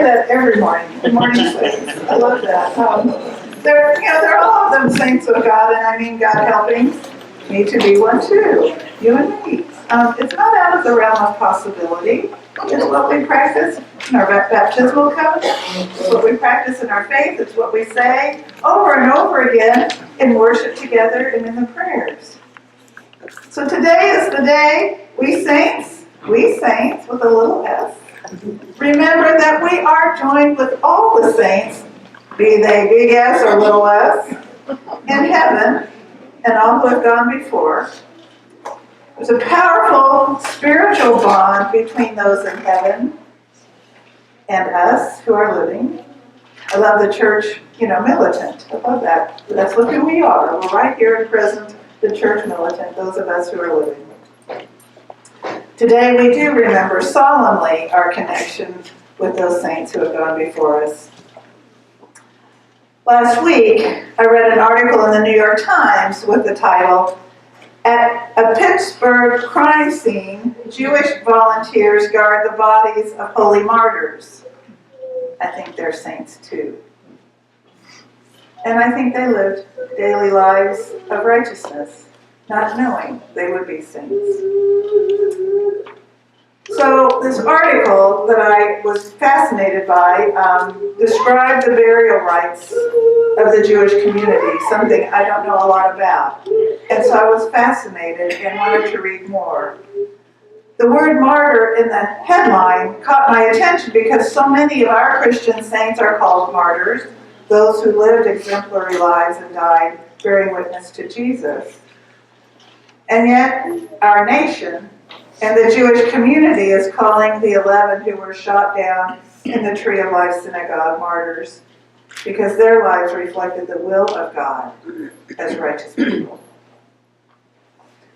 that every morning. Good morning, saints. I love that. They're all of them saints of God, and I mean God helping me to be one too. You and me. It's not out of the realm of possibility. It's what we practice in our baptismal covenant. It's what we practice in our faith. It's what we say over and over again in worship together and in the prayers. So today is the day we saints with a little s, remember that we are joined with all the saints, be they big S or little s, in heaven, and all who have gone before. There's a powerful spiritual bond between those in heaven and us who are living. I love the church, militant. I love that. That's what who we are. We're right here at present, the church militant, those of us who are living. Today we do remember solemnly our connection with those saints who have gone before us. Last week, I read an article in the New York Times with the title, "At a Pittsburgh crime scene, Jewish volunteers guard the bodies of holy martyrs." I think they're saints too. And I think they lived daily lives of righteousness, not knowing they would be saints. So this article that I was fascinated by described the burial rites of the Jewish community, something I don't know a lot about. And so I was fascinated and wanted to read more. The word martyr in the headline caught my attention because so many of our Christian saints are called martyrs, those who lived exemplary lives and died bearing witness to Jesus. And yet, our nation and the Jewish community is calling the 11 who were shot down in the Tree of Life synagogue martyrs because their lives reflected the will of God as righteous people.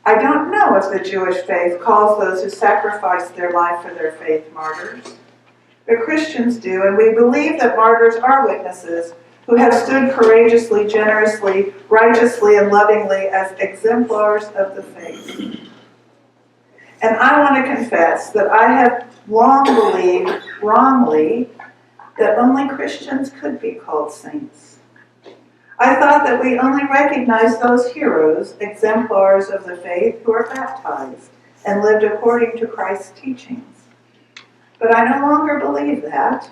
I don't know if the Jewish faith calls those who sacrifice their life for their faith martyrs, but Christians do, and we believe that martyrs are witnesses who have stood courageously, generously, righteously, and lovingly as exemplars of the faith. And I want to confess that I have long believed, wrongly, that only Christians could be called saints. I thought that we only recognized those heroes, exemplars of the faith, who are baptized and lived according to Christ's teachings. But I no longer believe that.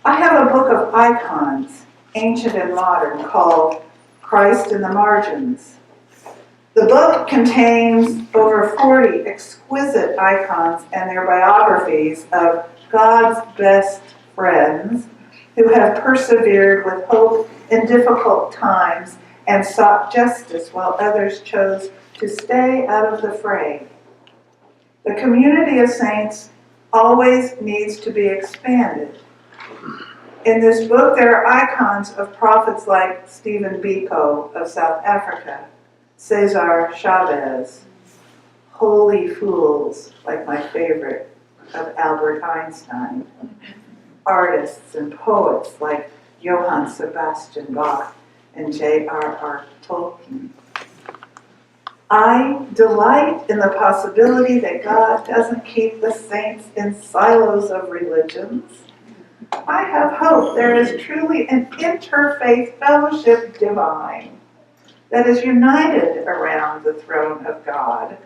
I have a book of icons, ancient and modern, called Christ in the Margins. The book contains over 40 exquisite icons and their biographies of God's best friends who have persevered with hope in difficult times and sought justice while others chose to stay out of the fray. The community of saints always needs to be expanded. In this book, there are icons of prophets like Stephen Biko of South Africa, Cesar Chavez, holy fools, like my favorite, of Albert Einstein, artists and poets like Johann Sebastian Bach and J.R.R. Tolkien. I delight in the possibility that God doesn't keep the saints in silos of religions. I have hope there is truly an interfaith fellowship divine that is united around the throne of God.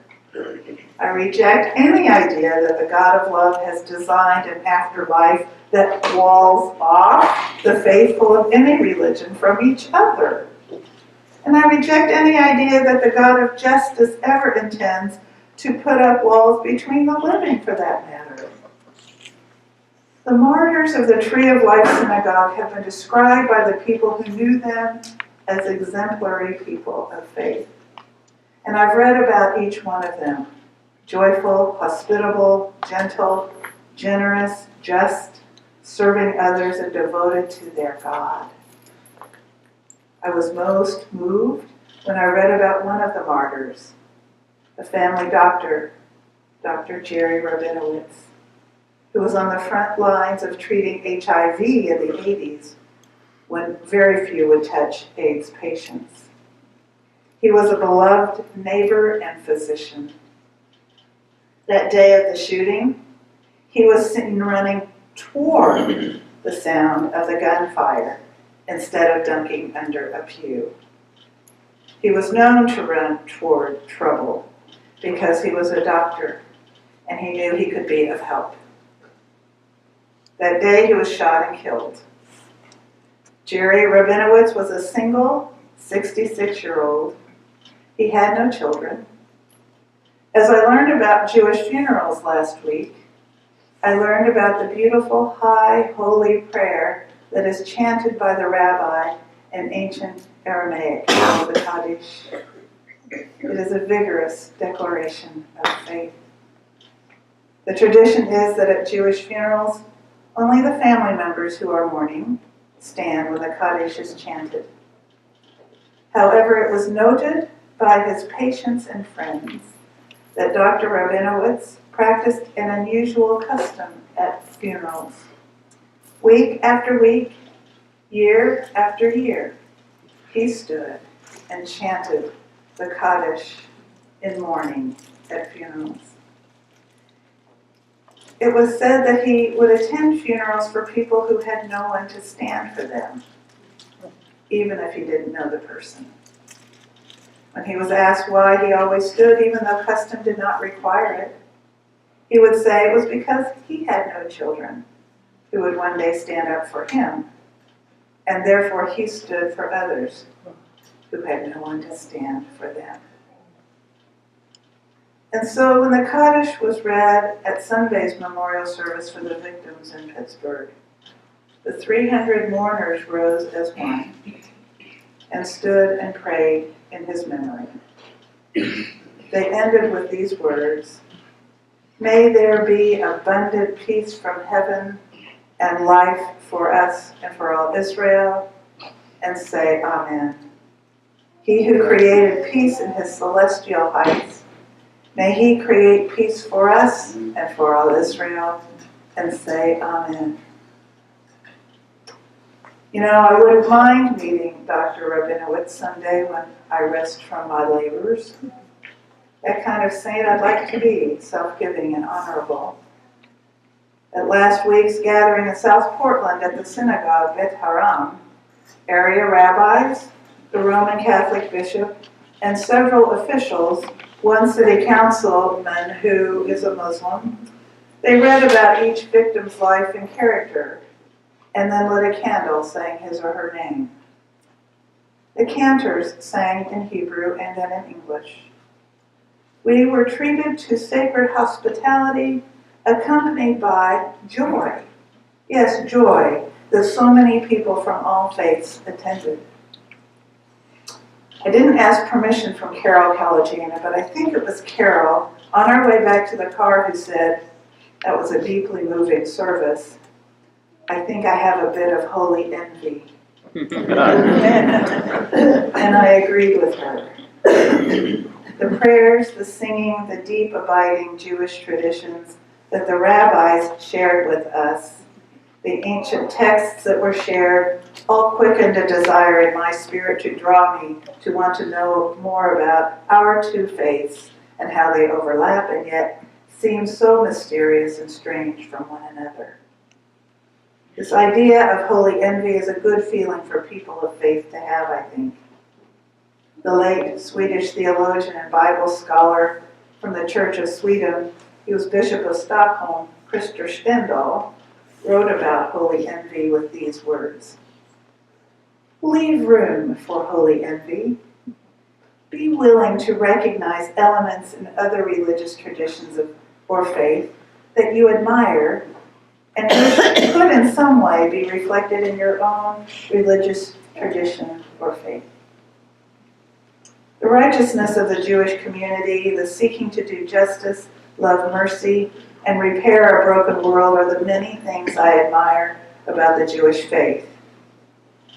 I reject any idea that the God of love has designed an afterlife that walls off the faithful of any religion from each other. And I reject any idea that the God of justice ever intends to put up walls between the living, for that matter. The martyrs of the Tree of Life synagogue have been described by the people who knew them as exemplary people of faith. And I've read about each one of them: joyful, hospitable, gentle, generous, just, serving others, and devoted to their God. I was most moved when I read about one of the martyrs, the family doctor, Dr. Jerry Rabinowitz, who was on the front lines of treating HIV in the 80s when very few would touch AIDS patients. He was a beloved neighbor and physician. That day of the shooting, he was seen running toward the sound of the gunfire instead of ducking under a pew. He was known to run toward trouble because he was a doctor and he knew he could be of help. That day he was shot and killed. Jerry Rabinowitz was a single 66-year-old. He had no children. As I learned about Jewish funerals last week, I learned about the beautiful, high, holy prayer that is chanted by the rabbi in ancient Aramaic, called the Kaddish. It is a vigorous declaration of faith. The tradition is that at Jewish funerals, only the family members who are mourning stand when the Kaddish is chanted. However, it was noted by his patients and friends that Dr. Rabinowitz practiced an unusual custom at funerals. Week after week, year after year, he stood and chanted the Kaddish in mourning at funerals. It was said that he would attend funerals for people who had no one to stand for them, even if he didn't know the person. When he was asked why he always stood, even though custom did not require it, he would say it was because he had no children who would one day stand up for him, and therefore he stood for others who had no one to stand for them. And so when the Kaddish was read at Sunday's memorial service for the victims in Pittsburgh, the 300 mourners rose as one and stood and prayed in his memory. They ended with these words, "May there be abundant peace from heaven and life for us and for all Israel," and say Amen. He who created peace in his celestial heights, may he create peace for us and for all Israel, and say Amen. You know, I wouldn't mind meeting Dr. Rabinowitz someday when I rest from my labors. That kind of saint I'd like to be, self-giving and honorable. At last week's gathering in South Portland at the synagogue Bet Haram, area rabbis, the Roman Catholic bishop, and several officials, one city councilman who is a Muslim, they read about each victim's life and character, and then lit a candle saying his or her name. The cantors sang in Hebrew and then in English. We were treated to sacred hospitality accompanied by joy. Yes, joy that so many people from all faiths attended. I didn't ask permission from Carol Calagina, but I think it was Carol on our way back to the car who said, that was a deeply moving service. I think I have a bit of holy envy. And I agreed with her. The prayers, the singing, the deep abiding Jewish traditions that the rabbis shared with us, the ancient texts that were shared, all quickened a desire in my spirit to draw me to want to know more about our two faiths and how they overlap and yet seem so mysterious and strange from one another. This idea of holy envy is a good feeling for people of faith to have, I think. The late Swedish theologian and Bible scholar from the Church of Sweden, he was Bishop of Stockholm, Christer Stendahl, wrote about holy envy with these words. Leave room for holy envy. Be willing to recognize elements in other religious traditions or faith that you admire and which could in some way be reflected in your own religious tradition or faith. The righteousness of the Jewish community, the seeking to do justice, love mercy, and repair a broken world are the many things I admire about the Jewish faith.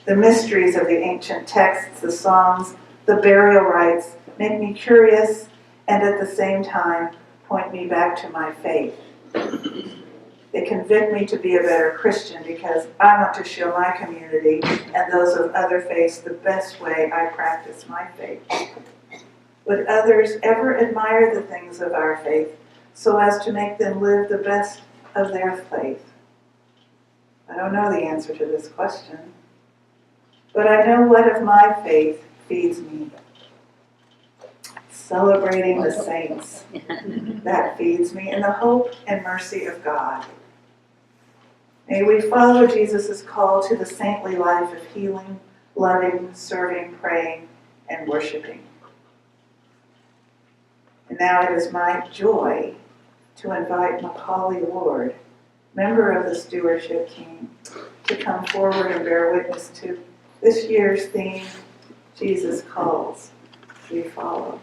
The mysteries of the ancient texts, the songs, the burial rites make me curious and at the same time point me back to my faith. They convict me to be a better Christian because I want to show my community and those of other faiths the best way I practice my faith. Would others ever admire the things of our faith so as to make them live the best of their faith? I don't know the answer to this question, but I know what of my faith feeds me. Celebrating the saints, that feeds me, and the hope and mercy of God. May we follow Jesus' call to the saintly life of healing, loving, serving, praying, and worshiping. And now it is my joy to invite Macaulay Ward, member of the stewardship team, to come forward and bear witness to this year's theme, Jesus Calls, We Follow.